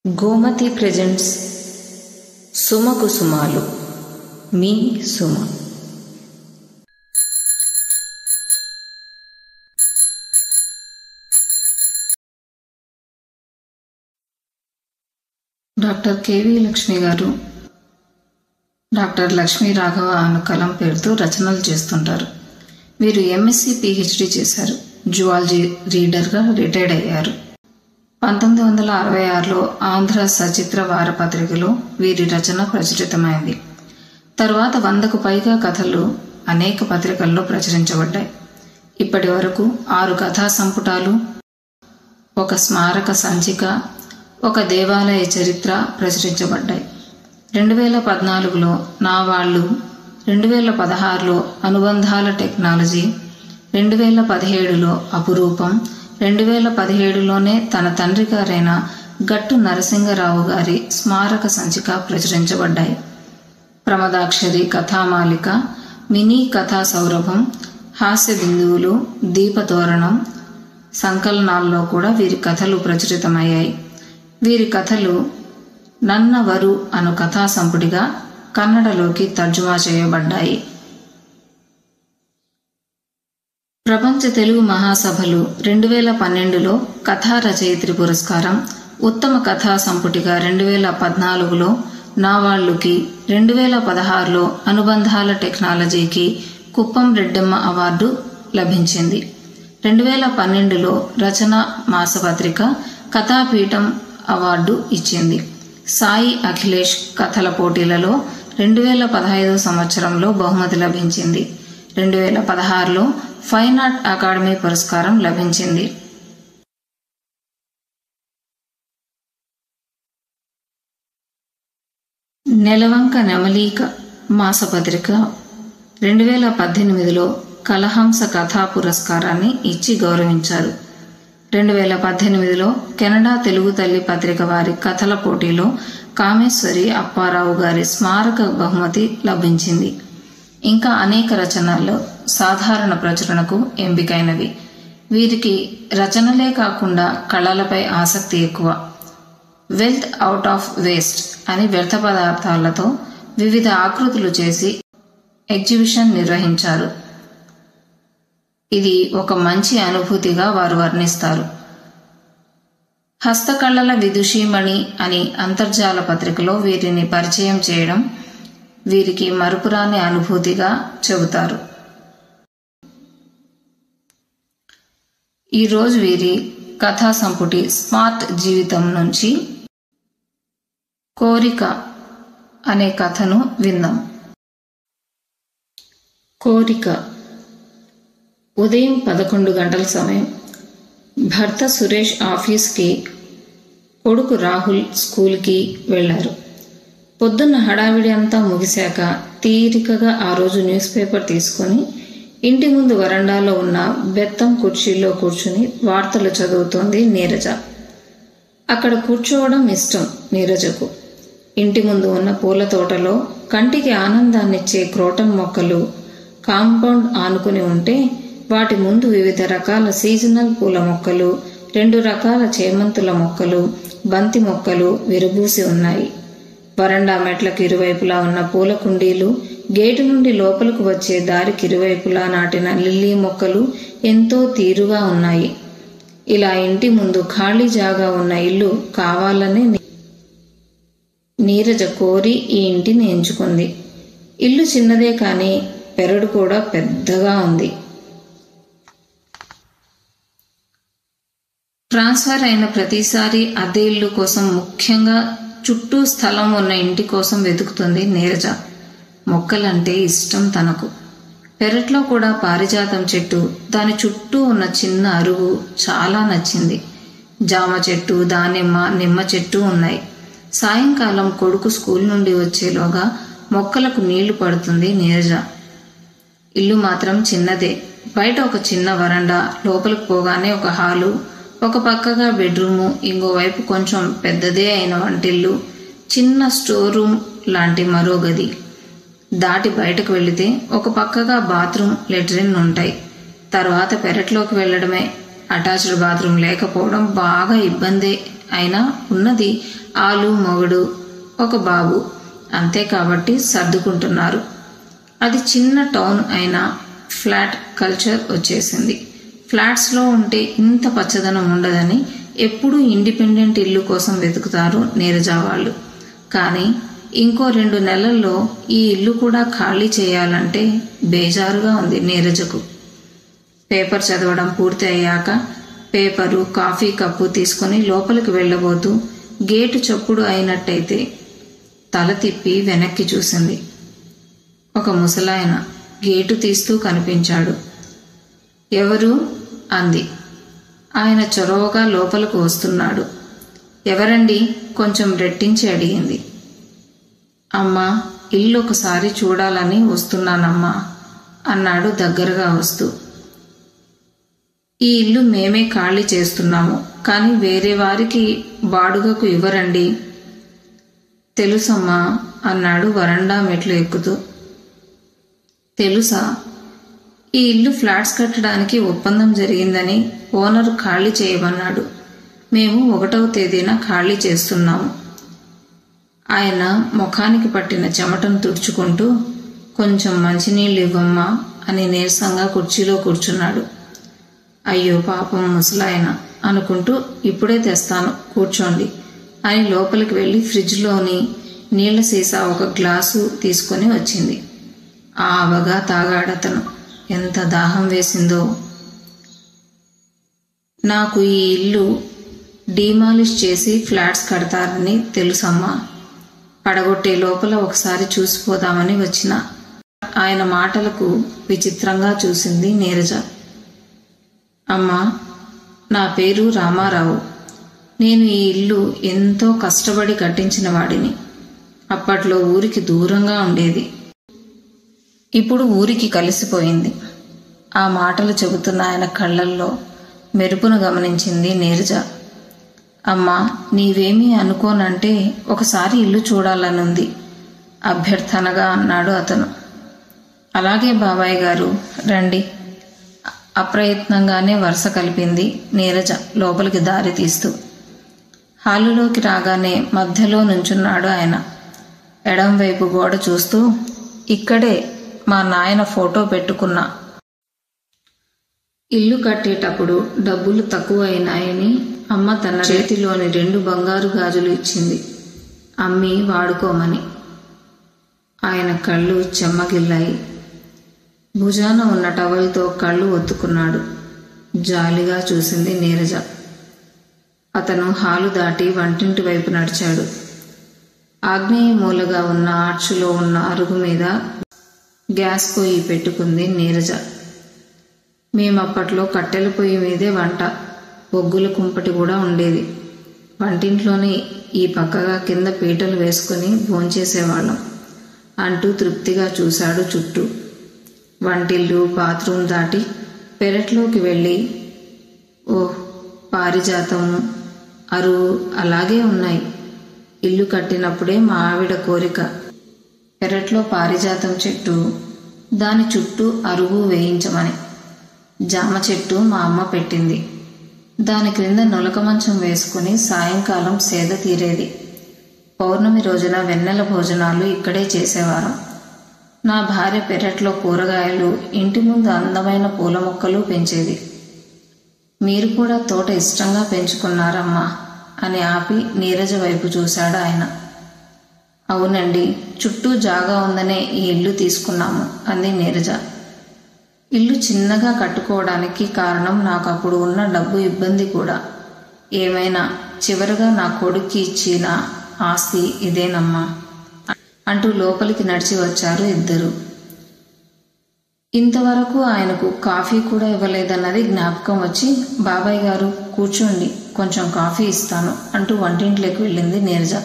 Gomati presents సుమకు సుమాలు. మీ Suma. Doctor KV Lakshmi గారు doctor Lakshmi Raghava అను కలం పేరుతో రచనలు చేస్తుంటారు. వీరు ఎంఎస్సి పిహెచ్డి చేశారు. జువాలజీ రీడర్గా రిటైర్డ్ అయ్యారు. 1966లో ఆంధ్ర సచిత్ర వారపత్రికలో వీరి రచన ప్రచురితమైంది. తరువాత 100కు పైగా కథలు అనేక పత్రికల్లో ప్రచురించబడ్డాయి. ఇప్పటి వరకు 6 కథా సంపుటాలు, 1 స్మారక సంచిక, 1 దేవాలయ చరిత్ర ప్రచురించబడ్డాయి. 2014లో నా వాళ్ళు, 2016లో అనుబంధాల టెక్నాలజీ, 2017లో అపురూపం, 2017లోనే తన తండ్రి గారైన గట్టు నరసింగరావు గారి స్మారక సంచిక ప్రచురించబడ్డాయి. ప్రమదాక్షరి కథామాలిక, మినీ కథా సౌరభం, హాస్య బిందువులు, దీపతోరణం సంకలనాల్లో కూడా వీరి కథలు ప్రచురితమయ్యాయి. వీరి కథలు నన్నవరు అను కథా సంపుటిగా కన్నడలోకి తర్జుమా చేయబడ్డాయి. ప్రపంచ తెలుగు మహాసభలు 2012లో కథా రచయిత్రి పురస్కారం, ఉత్తమ కథా సంపుటిగా 2014లో నా వాళ్ళుకి, 2016లో అనుబంధాల టెక్నాలజీకి కుప్పం రెడ్డమ్మ అవార్డు లభించింది. 2012లో రచన మాసపత్రిక కథాపీఠం అవార్డు ఇచ్చింది. సాయి అఖిలేష్ కథల పోటీలలో 2015 సంవత్సరంలో బహుమతి లభించింది. 2016లో ఫైన్ ఆర్ట్ అకాడమీ పురస్కారం లభించింది. నెలవంక నెమలీక మాసపత్రిక 2018లో కలహంస కథా పురస్కారాన్ని ఇచ్చి గౌరవించారు. 2018లో కెనడా తెలుగు తల్లి పత్రిక వారి కథల పోటీలో కామేశ్వరి అప్పారావు గారి స్మారక బహుమతి లభించింది. ఇంకా అనేక రచనల్లో సాధారణ ప్రచురణకు ఎంపికైనవి. వీరికి రచనలే కాకుండా కళలపై ఆసక్తి ఎక్కువ. వెల్త్ అవుట్ ఆఫ్ వేస్ట్ అని వ్యర్థ పదార్థాలతో వివిధ ఆకృతులు చేసి ఎగ్జిబిషన్ నిర్వహించారు. ఇది ఒక మంచి అనుభూతిగా వారు వర్ణిస్తారు. హస్తకళల విదుషీమణి అని అంతర్జాల పత్రికలో వీరిని పరిచయం చేయడం వీరికి మరుపురాని అనుభూతిగా చెబుతారు. ఈరోజు వీరి కథా సంపుటి స్మార్ట్ జీవితం నుంచి కోరిక అనే కథను విందాం. కోరిక. ఉదయం 11 గంటల సమయం. భర్త సురేష్ ఆఫీస్కి, కొడుకు రాహుల్ స్కూల్కి వెళ్లారు. పొద్దున్న హడావిడి అంతా ముగిశాక తీరికగా ఆ రోజు న్యూస్ పేపర్ తీసుకుని ఇంటి ముందు వరండాలో ఉన్న బెత్తం కుర్చీలో కూర్చుని వార్తలు చదువుతోంది నీరజ. అక్కడ కూర్చోవడం ఇష్టం నీరజకు. ఇంటి ముందు ఉన్న పూల తోటలో కంటికి ఆనందాన్నిచ్చే క్రోటన్ మొక్కలు కాంపౌండ్ ఆనుకుని ఉంటే వాటి ముందు వివిధ రకాల సీజనల్ పూల మొక్కలు, 2 రకాల చేమంతుల మొక్కలు, బంతి మొక్కలు విరబూసి ఉన్నాయి. వరండా మెట్లకు ఇరువైపులా ఉన్న పూల కుండీలు, గేటు నుండి లోపలకు వచ్చే దారికి ఇరువైపులా నాటిన లిల్లీ మొక్కలు ఎంతో తీరుగా ఉన్నాయి. ఇలా ఇంటి ముందు ఖాళీ జాగా ఉన్న ఇల్లు కావాలని నీరజ కోరి ఈ ఇంటిని ఎంచుకుంది. ఇల్లు చిన్నదే కానీ పెరడు కూడా పెద్దగా ఉంది. ట్రాన్స్ఫర్ అయిన ప్రతిసారి అద్దె ఇల్లు కోసం ముఖ్యంగా చుట్టూ స్థలం ఉన్న ఇంటి కోసం వెతుకుతుంది నీరజ. మొక్కలంటే ఇష్టం తనకు. పెరట్లో కూడా పారిజాతం చెట్టు, దాని చుట్టూ ఉన్న చిన్న అరుగు చాలా నచ్చింది. జామ చెట్టు, దానిమ్మ, నిమ్మ చెట్టు ఉన్నాయి. సాయంకాలం కొడుకు స్కూల్ నుండి వచ్చేలోగా మొక్కలకు నీళ్లు పడుతుంది నీరజ. ఇల్లు మాత్రం చిన్నదే. బయట ఒక చిన్న వరండా, లోపలికి పోగానే ఒక హాలు, ఒక పక్కగా బెడ్రూము, ఇంకోవైపు కొంచెం పెద్దదే అయిన వంటిల్లు, చిన్న స్టోర్ రూమ్ లాంటి మరో గది. దాటి బయటకు వెళితే ఒక పక్కగా బాత్రూమ్, లెట్రిన్ ఉంటాయి. తర్వాత పెరట్లోకి వెళ్లడమే. అటాచ్డ్ బాత్రూమ్ లేకపోవడం బాగా ఇబ్బందే అయినా ఉన్నది ఆలు మొగుడు ఒక బాబు అంతే, కాబట్టి సర్దుకుంటున్నారు. అది చిన్న టౌన్ అయినా ఫ్లాట్ కల్చర్ వచ్చేసింది. ఫ్లాట్స్లో ఉంటే ఇంత పచ్చదనం ఉండదని ఎప్పుడూ ఇండిపెండెంట్ ఇల్లు కోసం వెతుకుతారు నీరజ వాళ్ళు. కానీ ఇంకో 2 నెలల్లో ఈ ఇల్లు కూడా ఖాళీ చేయాలంటే బేజారుగా ఉంది నీరజకు. పేపర్ చదవడం పూర్తి అయ్యాక పేపరు, కాఫీ కప్పు తీసుకుని లోపలికి వెళ్ళబోతూ గేటు చప్పుడు అయినట్టయితే తల తిప్పి వెనక్కి చూసింది. ఒక ముసలాయన గేటు తీస్తూ కనిపించాడు. ఎవరు అంది. ఆయన చొరవగా లోపలకు వస్తున్నాడు. ఎవరండి కొంచెం రెట్టించి అడిగింది. అమ్మా, ఇల్లు ఒకసారి చూడాలని వస్తున్నానమ్మా అన్నాడు దగ్గరగా వస్తూ. ఈ ఇల్లు మేమే ఖాళీ చేస్తున్నాము, కానీ వేరే వారికి బాడుగకు ఇవ్వరండి. తెలుసమ్మా అన్నాడు వరండా మెట్లు ఎక్కుతూ. తెలుసా? ఈ ఇల్లు ఫ్లాట్స్ కట్టడానికి ఒప్పందం జరిగిందని ఓనరు ఖాళీ చేయమన్నాడు. మేము 1వ తేదీన ఖాళీ చేస్తున్నాము. ఆయన ముఖానికి పట్టిన చెమటను తుడుచుకుంటూ కొంచెం మంచినీళ్ళు ఇవ్వమ్మా అని నీరసంగా కుర్చీలో కూర్చున్నాడు. అయ్యో పాపం ముసలాయన అనుకుంటూ ఇప్పుడే తెస్తాను కూర్చోండి అని లోపలికి వెళ్ళి ఫ్రిడ్జ్లోని నీళ్ల సీసా ఒక గ్లాసు తీసుకొని వచ్చింది. ఆవగా తాగాడతను. ఎంత దాహం వేసిందో. నాకు ఈ ఇల్లు డీమాలిష్ చేసి ఫ్లాట్స్ కడతారని తెలుసమ్మా. పడగొట్టే లోపల ఒకసారి చూసిపోదామని వచ్చిన. ఆయన మాటలకు విచిత్రంగా చూసింది నీరజ. అమ్మా, నా పేరు రామారావు. నేను ఈ ఇల్లు ఎంతో కష్టపడి కట్టించిన వాడిని. అప్పట్లో ఊరికి దూరంగా ఉండేది. ఇప్పుడు ఊరికి కలిసిపోయింది. ఆ మాటలు చెబుతున్న ఆయన కళ్ళల్లో మెరుపును గమనించింది నీరజ. అమ్మా, నీవేమీ అనుకోనంటే ఒకసారి ఇల్లు చూడాలనుంది అభ్యర్థనగా అన్నాడు అతను. అలాగే బాబాయ్ గారు, రండి. అప్రయత్నంగానే వరుస కలిపింది నీరజ లోపలికి దారి తీస్తూ. హాలులోకి రాగానే మధ్యలో నుంచున్నాడు ఆయన. ఎడంవైపు గోడ చూస్తూ, ఇక్కడే మా నాయన ఫోటో పెట్టుకున్నా. ఇల్లు కట్టేటప్పుడు డబ్బులు తక్కువ అయినాయని అమ్మ తన చేతిలోని 2 బంగారు గాజులు ఇచ్చింది, అమ్మి వాడుకోమని. ఆయన కళ్ళు చెమ్మగిల్లాయి. భుజాన ఉన్న టవల్తో కళ్ళు ఒత్తుకున్నాడు. జాలిగా చూసింది నీరజ. అతను హాలు దాటి వంటింటి వైపు నడిచాడు. ఆగ్నేయ మూలగా ఉన్న ఆర్చులో ఉన్న అరుగు మీద గ్యాస్ పొయ్యి పెట్టుకుంది నీరజ. మేమప్పట్లో కట్టెల పొయ్యి మీదే వంట. బొగ్గుల కుంపటి కూడా ఉండేది. వంటింట్లోనే ఈ పక్కగా కింద పీటలు వేసుకుని భోంచేసేవాళ్ళం అంటూ తృప్తిగా చూశాడు చుట్టూ. వంటిల్లు, బాత్రూం దాటి పెరట్లోకి వెళ్ళి, ఓహ్, పారిజాతము, అరువు అలాగే ఉన్నాయి. ఇల్లు కట్టినప్పుడే మా ఆవిడ కోరిక. పెరట్లో పారిజాతం చెట్టు, దాని చుట్టూ అరువు వేయించమని. జామ చెట్టు మా అమ్మ పెట్టింది. దాని క్రింద నులక మంచం వేసుకుని సాయంకాలం సేద తీరేది. పౌర్ణమి రోజున వెన్నెల భోజనాలు ఇక్కడే చేసేవారం. నా భార్య పెరట్లో కూరగాయలు, ఇంటి ముందు అందమైన పూల మొక్కలు పెంచేది. మీరు కూడా తోట ఇష్టంగా పెంచుకున్నారమ్మా అని ఆపి నీరజ వైపు చూశాడు ఆయన. అవునండి, చుట్టూ జాగా ఉందనే ఈ ఇల్లు తీసుకున్నాము అంది నీరజ. ఇల్లు చిన్నగా కట్టుకోవడానికి కారణం నాకు అప్పుడు ఉన్న డబ్బు ఇబ్బంది కూడా. ఏమైనా చివరగా నా కొడుక్కి ఇచ్చిన ఆస్తి ఇదేనమ్మా అంటూ లోపలికి నడిచి వచ్చారు ఇద్దరు. ఇంతవరకు ఆయనకు కాఫీ కూడా ఇవ్వలేదన్నది జ్ఞాపకం వచ్చి, బాబాయ్ గారు కూర్చోండి, కొంచెం కాఫీ ఇస్తాను అంటూ వంటింట్లోకి వెళ్ళింది నీరజ.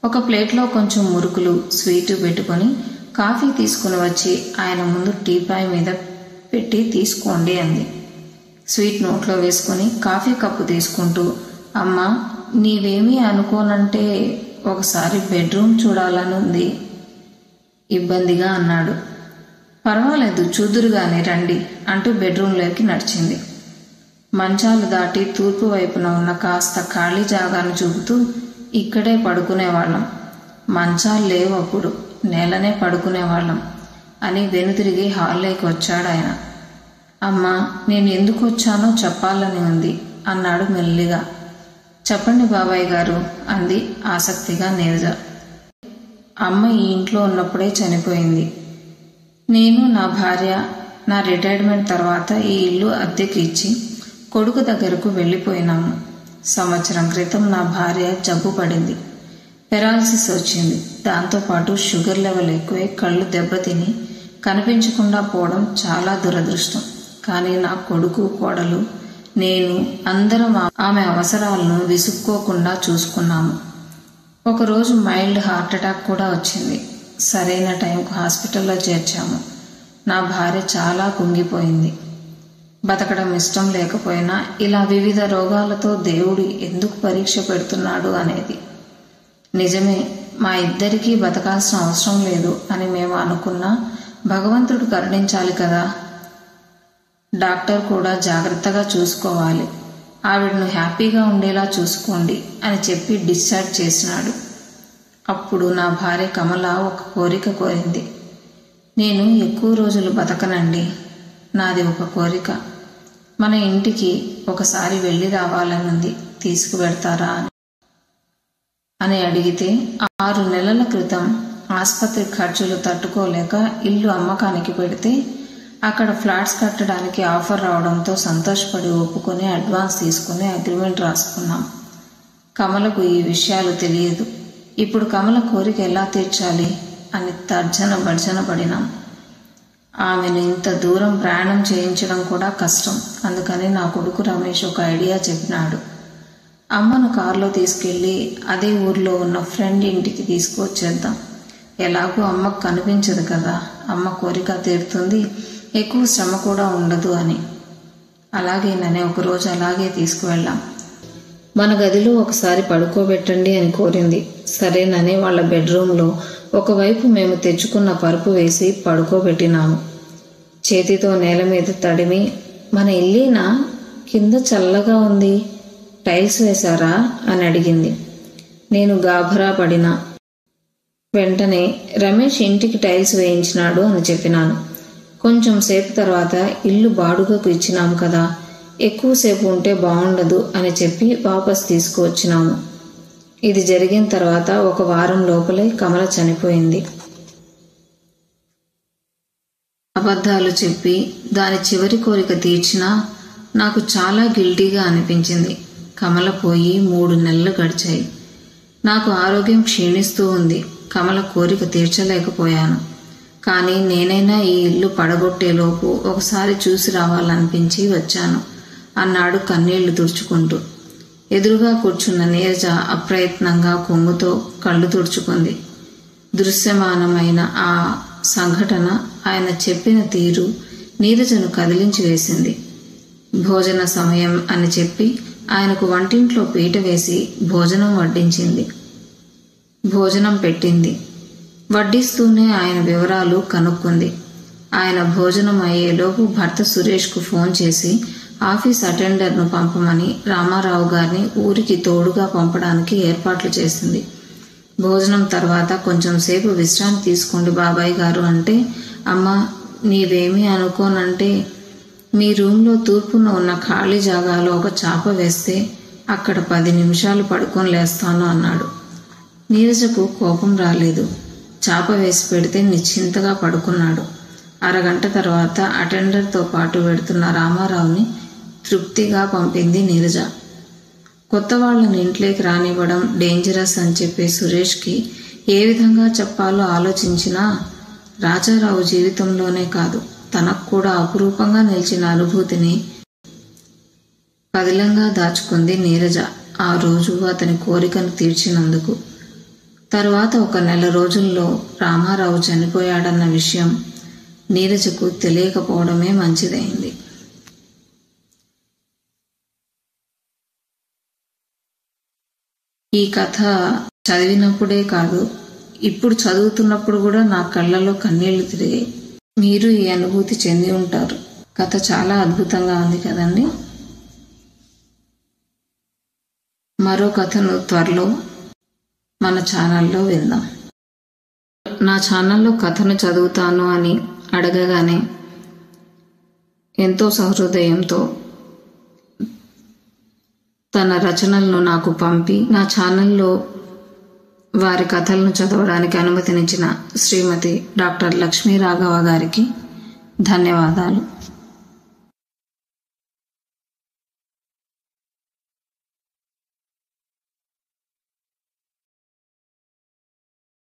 ఒక ప్లేట్లో కొంచెం మురుకులు, స్వీటు పెట్టుకొని కాఫీ తీసుకుని వచ్చి ఆయన ముందు టీపాయ్ మీద పెట్టి తీసుకోండి అంది. స్వీట్ నోట్లో వేసుకుని కాఫీ కప్పు తీసుకుంటూ, అమ్మా, నీవేమీ అనుకోనంటే ఒకసారి బెడ్రూమ్ చూడాలనుంది ఇబ్బందిగా అన్నాడు. పర్వాలేదు, చూదురుగానే రండి అంటూ బెడ్రూంలోకి నడిచింది. మంచాలు దాటి తూర్పు వైపున ఉన్న కాస్త ఖాళీ జాగాను చూపుతూ, ఇక్కడే పడుకునేవాళ్ళం. మంచాలు లేవు అప్పుడు, నేలనే పడుకునేవాళ్ళం అని వెనుతిరిగి హాల్లోకి వచ్చాడాయన. అమ్మా, నేను ఎందుకు వచ్చానో చెప్పాలని ఉంది అన్నాడు మెల్లిగా. చెప్పండి బాబాయ్ గారు అంది ఆసక్తిగా నీరజ. అమ్మ ఈ ఇంట్లో ఉన్నప్పుడే చనిపోయింది. నేను, నా భార్య నా రిటైర్మెంట్ తర్వాత ఈ ఇల్లు అద్దెకి ఇచ్చి కొడుకు దగ్గరకు వెళ్ళిపోయినాము. సంవత్సరం క్రితం నా భార్య జబ్బు పడింది. పెరాలసిస్ వచ్చింది. దాంతోపాటు షుగర్ లెవెల్ ఎక్కువై కళ్ళు దెబ్బతిని కనిపించకుండా పోవడం చాలా దురదృష్టం. కానీ నా కొడుకు, కోడలు, నేను అందరం ఆమె అవసరాలను విసుక్కోకుండా చూసుకున్నాము. ఒకరోజు మైల్డ్ హార్ట్ అటాక్ కూడా వచ్చింది. సరైన టైంకు హాస్పిటల్లో చేర్చాము. నా భార్య చాలా కుంగిపోయింది. బతకడం ఇష్టం లేకపోయినా ఇలా వివిధ రోగాలతో దేవుడు ఎందుకు పరీక్ష పెడుతున్నాడు అనేది. నిజమే, మా ఇద్దరికీ బతకాల్సిన అవసరం లేదు అని మేము అనుకున్నా భగవంతుడు కరుణించాలి కదా. డాక్టర్ కూడా జాగ్రత్తగా చూసుకోవాలి, ఆవిడను హ్యాపీగా ఉండేలా చూసుకోండి అని చెప్పి డిశ్చార్జ్ చేసినాడు. అప్పుడు నా భార్య కమల ఒక కోరిక కోరింది. నేను ఎక్కువ రోజులు బతకనండి, నాది ఒక కోరిక. మన ఇంటికి ఒకసారి వెళ్ళి రావాలనుంది, తీసుకువెడతారా అని అడిగితే 6 నెలల క్రితం ఆసుపత్రి ఖర్చులు తట్టుకోలేక ఇల్లు అమ్మకానికి పెడితే అక్కడ ఫ్లాట్స్ కట్టడానికి ఆఫర్ రావడంతో సంతోషపడి ఒప్పుకొని అడ్వాన్స్ తీసుకుని అగ్రిమెంట్ రాసుకున్నాం. కమలకు ఈ విషయాలు తెలియదు. ఇప్పుడు కమల కోరిక ఎలా తీర్చాలి అని తర్జన భర్జన పడినాం. ఆమెను ఇంత దూరం ప్రయాణం చేయించడం కూడా కష్టం. అందుకని నా కొడుకు రమేష్ ఒక ఐడియా చెప్పినాడు. అమ్మను కారులో తీసుకెళ్లి అదే ఊర్లో ఉన్న ఫ్రెండ్ ఇంటికి తీసుకువచ్చేద్దాం. ఎలాగో అమ్మకు కనిపించదు కదా, అమ్మ కోరిక తీరుతుంది, ఎక్కువ శ్రమ కూడా ఉండదు అని. అలాగేనని ఒకరోజు అలాగే తీసుకువెళ్ళాం. మన గదిలో ఒకసారి పడుకోబెట్టండి అని కోరింది. సరేనని వాళ్ళ బెడ్రూమ్లో ఒకవైపు మేము తెచ్చుకున్న పరుపు వేసి పడుకోబెట్టినాము. చేతితో నేల మీద తడిమి, మన ఇల్లేనా, కింద చల్లగా ఉంది, టైల్స్ వేశారా అని అడిగింది. నేను గాభరా పడినా. వెంటనే రమేష్ ఇంటికి టైల్స్ వేయించినాడు అని చెప్పినాను. కొంచెం సేపు తర్వాత ఇల్లు బాడుగకు ఇచ్చినాము కదా, ఎక్కువసేపు ఉంటే బాగుండదు అని చెప్పి వాపస్ తీసుకువచ్చినాము. ఇది జరిగిన తర్వాత 1 వారం లోపలే కమల చనిపోయింది. అబద్ధాలు చెప్పి దాని చివరి కోరిక తీర్చినా నాకు చాలా గిల్టీగా అనిపించింది. కమల పోయి 3 నెలలు గడిచాయి. నాకు ఆరోగ్యం క్షీణిస్తూ ఉంది. కమల కోరిక తీర్చలేకపోయాను. కానీ నేనైనా ఈ ఇల్లు పడగొట్టేలోపు ఒకసారి చూసి రావాలనిపించి వచ్చాను అన్నాడు కన్నీళ్లు తుడుచుకుంటూ. ఎదురుగా కూర్చున్న నీరజ అప్రయత్నంగా కొంగుతో కళ్ళు తుడుచుకుంది. దృశ్యమానమైన ఆ సంఘటన, ఆయన చెప్పిన తీరు నీరజను కదిలించి వేసింది. భోజన సమయం అని చెప్పి ఆయనకు వంటింట్లో పీట వేసి భోజనం వడ్డించింది. భోజనం పెట్టింది. వడ్డిస్తూనే ఆయన వివరాలు కనుక్కుంది. ఆయన భోజనం అయ్యేలోపు భర్త సురేష్కు ఫోన్ చేసి ఆఫీస్ అటెండర్ను పంపమని రామారావు గారిని ఊరికి తోడుగా పంపడానికి ఏర్పాట్లు చేసింది. భోజనం తర్వాత కొంచెం సేపు విశ్రాంతి తీసుకోండి బాబాయ్ గారు అంటే, అమ్మా నీవేమీ అనుకోనంటే మీ రూంలో తూర్పున ఉన్న ఖాళీ జాగాలో ఒక చాప వేస్తే అక్కడ 10 నిమిషాలు పడుకొని లేస్తాను అన్నాడు. నీరజకు కోపం రాలేదు. చాప వేసి పెడితే నిశ్చింతగా పడుకున్నాడు. అరగంట తర్వాత అటెండర్తో పాటు వెడుతున్న రామారావుని తృప్తిగా పంపింది నీరజ. కొత్త వాళ్ళని ఇంట్లోకి రానివ్వడం డేంజరస్ అని చెప్పే సురేష్కి ఏ విధంగా చెప్పాలో ఆలోచించినా రాజారావు జీవితంలోనే కాదు, తనకు కూడా అపురూపంగా నిలిచిన అనుభూతిని పదిలంగా దాచుకుంది నీరజ ఆ రోజు అతని కోరికను తీర్చినందుకు. తరువాత 1 నెల రోజుల్లో రామారావు చనిపోయాడన్న విషయం నీరజకు తెలియకపోవడమే మంచిదైంది. ఈ కథ చదివినప్పుడే కాదు, ఇప్పుడు చదువుతున్నప్పుడు కూడా నా కళ్ళలో కన్నీళ్లు తిరిగాయి. మీరు ఈ అనుభూతి చెంది ఉంటారు. కథ చాలా అద్భుతంగా ఉంది కదండి. మరో కథను త్వరలో మన ఛానల్లో విందాం. నా ఛానల్లో కథను చదువుతాను అని అడగగానే ఎంతో సహృదయంతో తన రచనలను నాకు పంపి నా ఛానల్లో వారి కథలను చదవడానికి అనుమతినిచ్చిన శ్రీమతి డాక్టర్ లక్ష్మీ రాఘవ గారికి ధన్యవాదాలు.